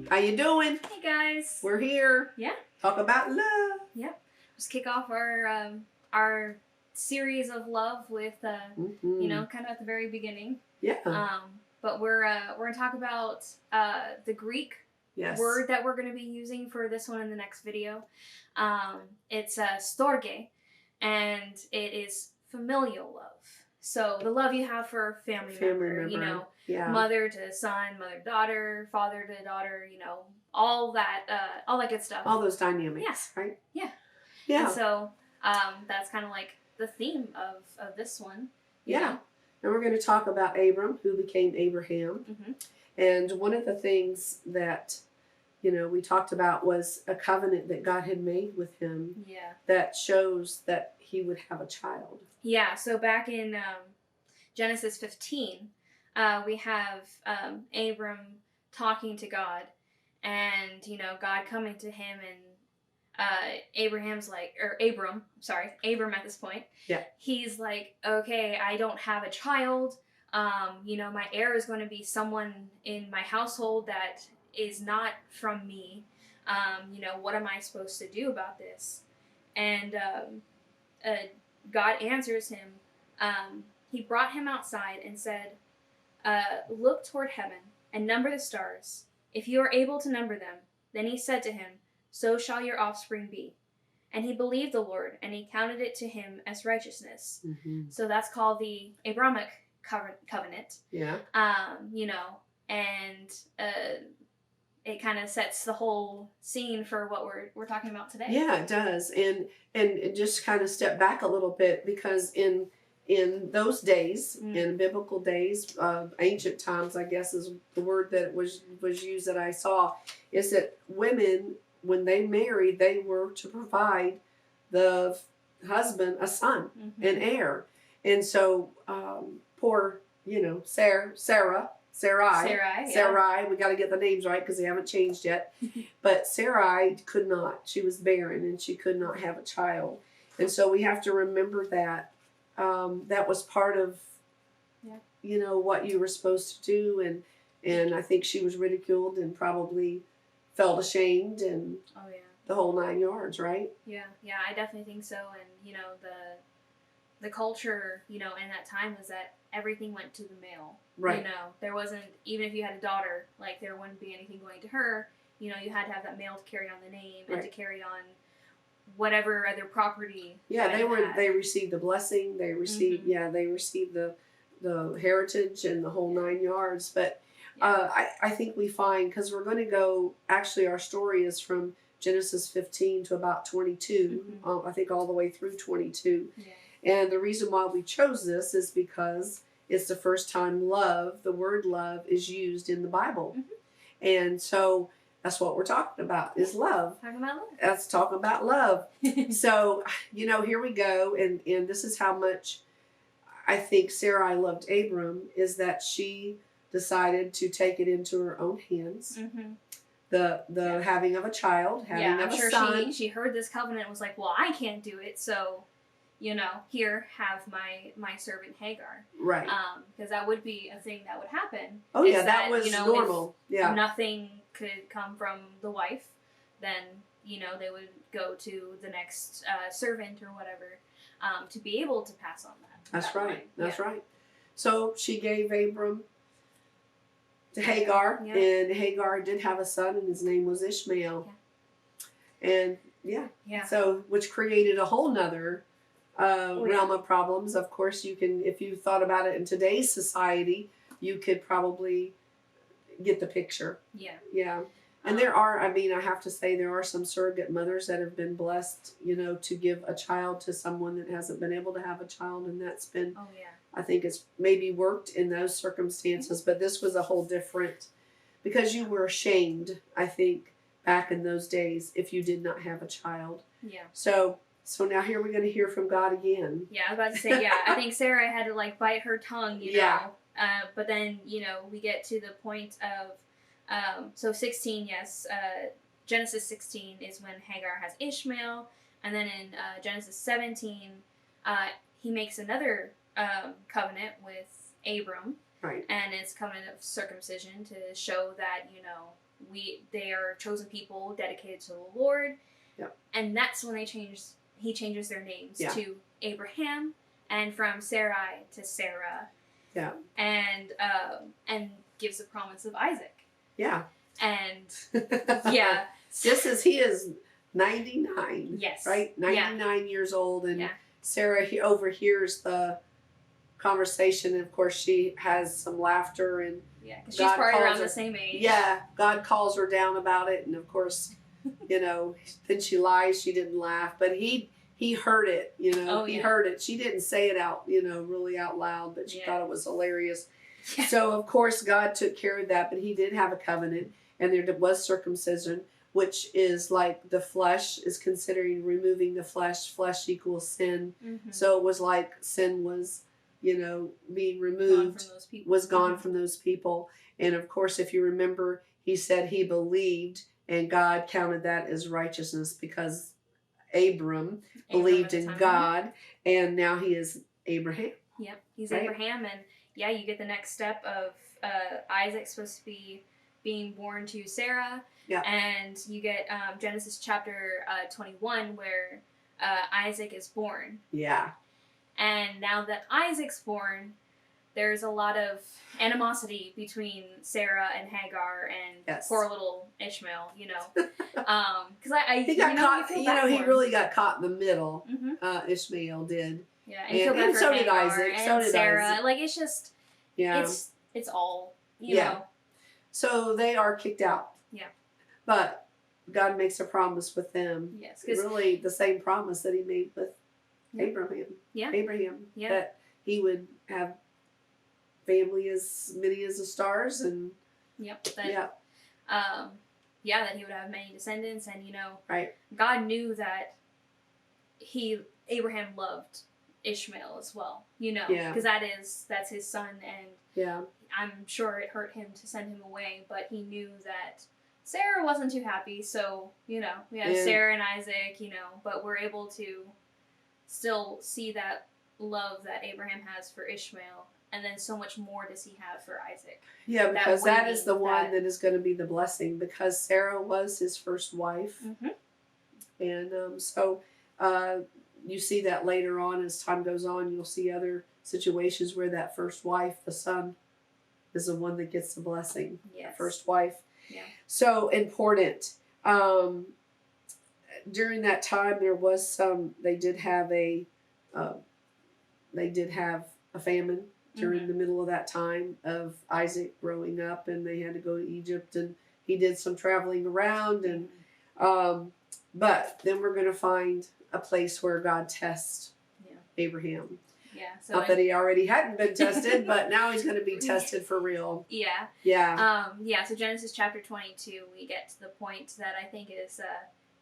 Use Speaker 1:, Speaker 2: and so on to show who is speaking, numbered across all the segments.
Speaker 1: How you doing?
Speaker 2: Hey guys.
Speaker 1: We're here.
Speaker 2: Yeah.
Speaker 1: Talk about love.
Speaker 2: Yep. Just kick off our series of love with you know, kind of at the very beginning.
Speaker 1: Yeah.
Speaker 2: But we're gonna talk about the Greek word that we're gonna be using for this one in the next video. It's Storge, and it is familial love. So the love you have for a family member, you know, mother to son, mother to daughter, father to daughter, you know, all that good stuff.
Speaker 1: All those dynamics.
Speaker 2: Yes.
Speaker 1: Right?
Speaker 2: Yeah.
Speaker 1: Yeah.
Speaker 2: And so that's kind of like the theme of this one.
Speaker 1: Yeah.
Speaker 2: know?
Speaker 1: And we're going to talk about Abram, who became Abraham.
Speaker 2: Mm-hmm.
Speaker 1: And one of the things that, you know, we talked about was a covenant that God had made with him.
Speaker 2: Yeah. That
Speaker 1: shows that he would have a child.
Speaker 2: Yeah. So back in Genesis 15, we have Abram talking to God, and you know, God coming to him, and Abram at this point.
Speaker 1: Yeah.
Speaker 2: He's like, okay, I don't have a child. You know, my heir is going to be someone in my household that is not from me. You know, what am I supposed to do about this? And God answers him. He brought him outside and said, look toward heaven and number the stars. If you are able to number them. Then he said to him, so shall your offspring be. And he believed the Lord, and he counted it to him as righteousness.
Speaker 1: Mm-hmm.
Speaker 2: So that's called the Abrahamic covenant.
Speaker 1: Yeah.
Speaker 2: You know, and it kind of sets the whole scene for what we're talking about today.
Speaker 1: Yeah, it does. And just kind of step back a little bit, because in those days, in biblical days, ancient times, I guess is the word that was used that I saw, is that women, when they married, they were to provide the husband a son, an heir. And so poor, you know, Sarai, we got to get the names right because they haven't changed yet. But Sarai could not. She was barren and she could not have a child. And so we have to remember that that was part of, you know, what you were supposed to do. And I think she was ridiculed and probably felt ashamed and the whole 9 yards, right?
Speaker 2: Yeah, I definitely think so. And, you know, the culture, you know, in that time was that everything went to the male.
Speaker 1: Right.
Speaker 2: You know, there wasn't, even if you had a daughter, like there wouldn't be anything going to her. You know, you had to have that male to carry on the name and to carry on whatever other property.
Speaker 1: Yeah, they received the blessing. They received they received the heritage and the whole 9 yards. But I think we find, because we're going to go, actually our story is from Genesis 15 to about 22. I think all the way through 22. Yeah. And the reason why we chose this is because it's the first time the word love is used in the Bible. And so that's what we're talking about, is love.
Speaker 2: Talking about love.
Speaker 1: Let's talk about love. So, you know, here we go. And this is how much I think Sarai loved Abram, is that she decided to take it into her own hands. The having of a child, having of a son.
Speaker 2: She heard this covenant and was like, well, I can't do it, so, you know, here, have my servant Hagar.
Speaker 1: Right.
Speaker 2: Because that would be a thing that would happen.
Speaker 1: Oh, yeah, that was normal.
Speaker 2: If nothing could come from the wife, then, you know, they would go to the next servant or whatever to be able to pass on that.
Speaker 1: That's right. That's right. So she gave Abram to Hagar, and Hagar did have a son, and his name was Ishmael. And so, which created a whole nother realm of problems. Of course, you can, if you thought about it in today's society, you could probably get the picture. Yeah. And there are, I mean, I have to say, there are some surrogate mothers that have been blessed, you know, to give a child to someone that hasn't been able to have a child, and that's been, I think it's maybe worked in those circumstances, but this was a whole different, because you were ashamed, I think, back in those days if you did not have a child. Yeah. So now here we're going to hear from God again.
Speaker 2: Yeah, I was about to say, I think Sarah had to like bite her tongue, you know. But then, you know, we get to the point of, so 16, Genesis 16 is when Hagar has Ishmael, and then in Genesis 17, he makes another covenant with Abram, and it's covenant of circumcision to show that, you know, they are chosen people dedicated to the Lord.
Speaker 1: Yep.
Speaker 2: And that's when he changes their names
Speaker 1: Yeah.
Speaker 2: to Abraham, and from Sarai to Sarah.
Speaker 1: Yeah.
Speaker 2: And gives the promise of Isaac.
Speaker 1: Yeah.
Speaker 2: And yeah.
Speaker 1: Just as he is 99.
Speaker 2: Yes.
Speaker 1: Right? 99 years old, and
Speaker 2: Yeah.
Speaker 1: Sarah overhears the conversation, and of course she has some laughter, and
Speaker 2: Yeah, because she's
Speaker 1: God
Speaker 2: probably
Speaker 1: calls
Speaker 2: around
Speaker 1: her-
Speaker 2: the same age.
Speaker 1: yeah, God calls her down about it, and of course, then she lies, she didn't laugh, but he heard it, he heard it. She didn't say it out, really out loud, but she thought it was hilarious.
Speaker 2: Yeah.
Speaker 1: So of course God took care of that, but he did have a covenant, and there was circumcision, which is like the flesh is considering removing the flesh. Flesh equals sin.
Speaker 2: Mm-hmm.
Speaker 1: So it was like sin was, being removed, gone from those people. And of course, if you remember, he said he believed, and God counted that as righteousness, because Abram believed in God, and now he is Abraham.
Speaker 2: Yep, he's
Speaker 1: right?
Speaker 2: Abraham, and yeah, you get the next step of Isaac supposed to be being born to Sarah.
Speaker 1: Yeah.
Speaker 2: And you get Genesis chapter 21, where Isaac is born.
Speaker 1: Yeah.
Speaker 2: And now that Isaac's born, there's a lot of animosity between Sarah and Hagar and poor little Ishmael, Because
Speaker 1: he got caught. He really got caught in the middle.
Speaker 2: Mm-hmm.
Speaker 1: Ishmael did.
Speaker 2: Yeah, and
Speaker 1: so
Speaker 2: did
Speaker 1: Isaac.
Speaker 2: And
Speaker 1: so did
Speaker 2: Sarah.
Speaker 1: Isaac.
Speaker 2: Like, it's just, it's all, you know.
Speaker 1: So they are kicked out.
Speaker 2: Yeah.
Speaker 1: But God makes a promise with them.
Speaker 2: Yes.
Speaker 1: Really the same promise that he made with Abraham.
Speaker 2: Yeah.
Speaker 1: Abraham.
Speaker 2: Yeah.
Speaker 1: That he would have family as many as the stars, and
Speaker 2: that he would have many descendants, and
Speaker 1: right.
Speaker 2: God knew that Abraham loved Ishmael as well, because that's his son, and I'm sure it hurt him to send him away, but he knew that Sarah wasn't too happy, so we have Sarah and Isaac, but we're able to still see that love that Abraham has for Ishmael. And then so much more does he have for Isaac. Yeah,
Speaker 1: because that is the one that is going to be the blessing, because Sarah was his first wife.
Speaker 2: Mm-hmm.
Speaker 1: And so you see that later on as time goes on. You'll see other situations where that first wife, the son, is the one that gets the blessing.
Speaker 2: Yes.
Speaker 1: First wife.
Speaker 2: Yeah.
Speaker 1: So important. During that time, there was they did have a famine during the middle of that time of Isaac growing up, and they had to go to Egypt, and he did some traveling around, and but then we're going to find a place where God tests Abraham.
Speaker 2: Yeah. So
Speaker 1: not that he already hadn't been tested, but now he's going to be tested for real.
Speaker 2: Yeah.
Speaker 1: Yeah.
Speaker 2: So Genesis chapter 22, we get to the point that I think is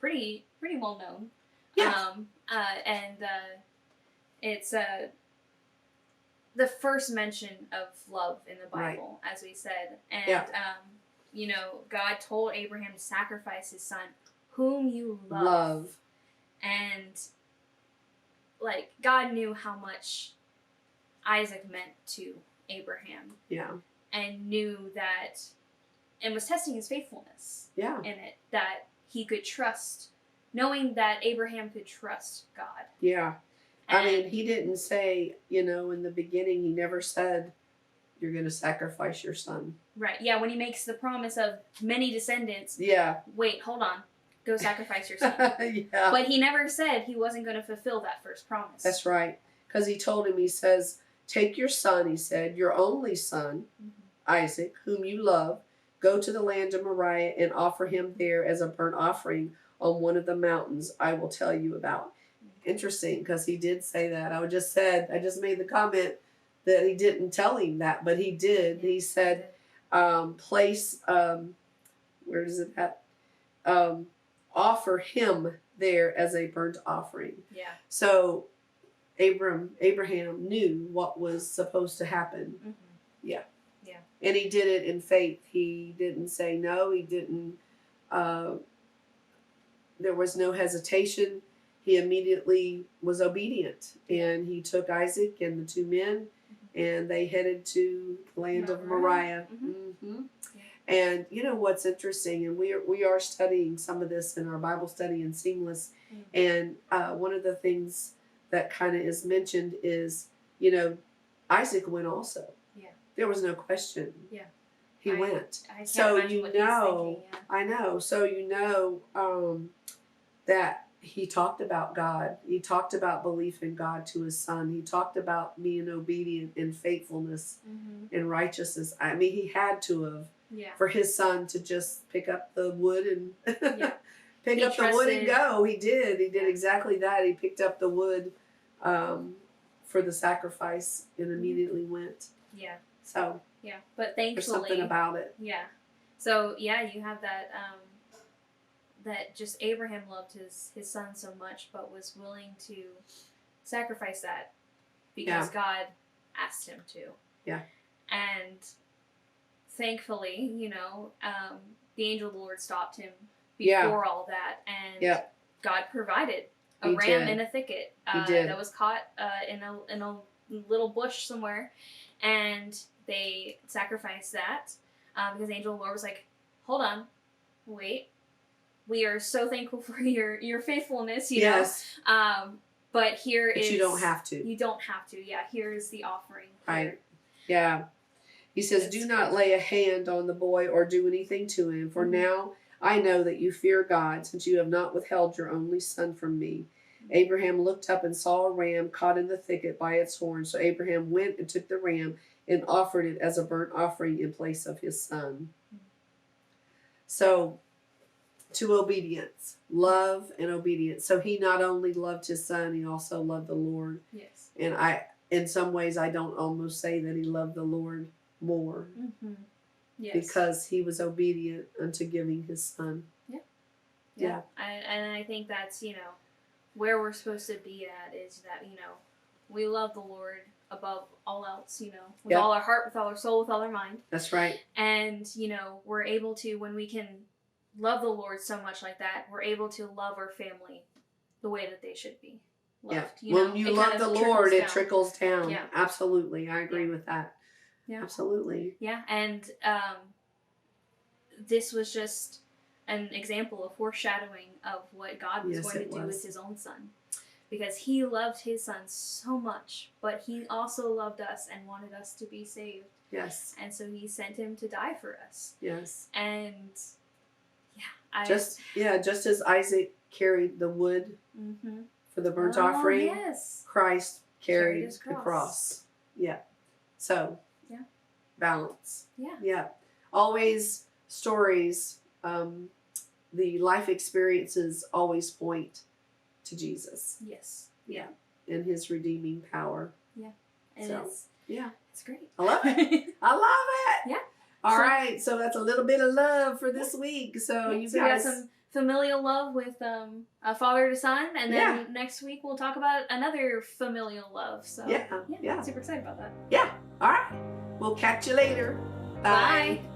Speaker 2: pretty well known.
Speaker 1: Yeah.
Speaker 2: It's the first mention of love in the Bible, as we said. And, God told Abraham to sacrifice his son, whom you love. And, God knew how much Isaac meant to Abraham.
Speaker 1: Yeah.
Speaker 2: And knew that, and was testing his faithfulness in it, that he could trust, knowing that Abraham could trust God.
Speaker 1: Yeah. I mean, he didn't say, in the beginning, he never said, you're going to sacrifice your son.
Speaker 2: Right. Yeah, when he makes the promise of many descendants.
Speaker 1: Yeah.
Speaker 2: Wait, hold on. Go sacrifice your son.
Speaker 1: Yeah.
Speaker 2: But he never said he wasn't going to fulfill that first promise.
Speaker 1: That's right. Because he told him, he says, take your son, he said, your only son, Isaac, whom you love, go to the land of Moriah and offer him there as a burnt offering on one of the mountains I will tell you about. Interesting, because he did say that. I just made the comment that he didn't tell him that, but he did. He said, place, where is it at? Offer him there as a burnt offering. Yeah. So Abraham knew what was supposed to happen. Mm-hmm. Yeah. Yeah. And he did it in faith. He didn't say no. He didn't, there was no hesitation. He immediately was obedient, and he took Isaac and the two men, and they headed to the land of Moriah. Mm-hmm. Mm-hmm. Yeah. And you know what's interesting, and we are studying some of this in our Bible study in Seamless, and one of the things that kind of is mentioned is, you know, Isaac went also.
Speaker 2: Yeah.
Speaker 1: There was no question.
Speaker 2: Yeah.
Speaker 1: He went.
Speaker 2: I can't
Speaker 1: So
Speaker 2: imagine
Speaker 1: you
Speaker 2: what he's
Speaker 1: know,
Speaker 2: thinking, yeah.
Speaker 1: I know. So you know that he talked about God. He talked about belief in God to his son. He talked about being obedient and faithfulness and righteousness. I mean, he had to have.
Speaker 2: Yeah.
Speaker 1: For his son to just pick up the wood and pick
Speaker 2: He
Speaker 1: up the wood and
Speaker 2: trusted.
Speaker 1: go. He did. He did
Speaker 2: Yeah.
Speaker 1: exactly that. He picked up the wood for the sacrifice and immediately went.
Speaker 2: Yeah.
Speaker 1: So
Speaker 2: Yeah. But
Speaker 1: there's
Speaker 2: thankfully,
Speaker 1: something about it.
Speaker 2: yeah. So yeah, you have that that just Abraham loved his son so much, but was willing to sacrifice that because God asked him to.
Speaker 1: Yeah.
Speaker 2: And thankfully, you know, the angel of the Lord stopped him before all that, and God provided a
Speaker 1: He
Speaker 2: ram
Speaker 1: did.
Speaker 2: in a thicket
Speaker 1: did.
Speaker 2: that was caught in a little bush somewhere, and they sacrificed that because the angel of the Lord was like, "Hold on, wait, we are so thankful for your faithfulness, you know. But here
Speaker 1: but
Speaker 2: is
Speaker 1: you don't have to.
Speaker 2: You don't have to. Yeah, here is the offering.
Speaker 1: Right. Yeah. He says, "Do not lay a hand on the boy or do anything to him, for now I know that you fear God, since you have not withheld your only son from me." Abraham looked up and saw a ram caught in the thicket by its horns. So Abraham went and took the ram and offered it as a burnt offering in place of his son. So, to obedience, love and obedience. So he not only loved his son, he also loved the Lord.
Speaker 2: Yes.
Speaker 1: And in some ways, I don't almost say that he loved the Lord more.
Speaker 2: Yes.
Speaker 1: Because he was obedient unto giving his son.
Speaker 2: Yeah. And I think that's, you know, where we're supposed to be at is that, you know, we love the Lord above all else, you know, with all our heart, with all our soul, with all our mind.
Speaker 1: That's right.
Speaker 2: And, you know, we're able to, when we can love the Lord so much like that, we're able to love our family the way that they should be loved. You know,
Speaker 1: when you love the Lord, it trickles down.
Speaker 2: Yeah.
Speaker 1: Absolutely. I agree with that.
Speaker 2: Yeah.
Speaker 1: Absolutely.
Speaker 2: Yeah. And this was just an example of foreshadowing of what God was going to do with his own son. Because he loved his son so much, but he also loved us and wanted us to be saved.
Speaker 1: Yes.
Speaker 2: And so he sent him to die for us.
Speaker 1: Yes.
Speaker 2: And
Speaker 1: just as Isaac carried the wood for the burnt offering, Christ carried the cross. Yeah. So, balance.
Speaker 2: Yeah.
Speaker 1: Yeah. Always stories, the life experiences always point to Jesus.
Speaker 2: Yes.
Speaker 1: Yeah. And his redeeming power.
Speaker 2: Yeah. And
Speaker 1: so,
Speaker 2: it's great.
Speaker 1: I love it. I love it.
Speaker 2: Yeah.
Speaker 1: All right. So that's a little bit of love for this week. So you guys.
Speaker 2: We got some familial love with a father to son. And then next week we'll talk about another familial love. So
Speaker 1: yeah.
Speaker 2: Super excited about that.
Speaker 1: Yeah. All right. We'll catch you later. Bye.
Speaker 2: Bye.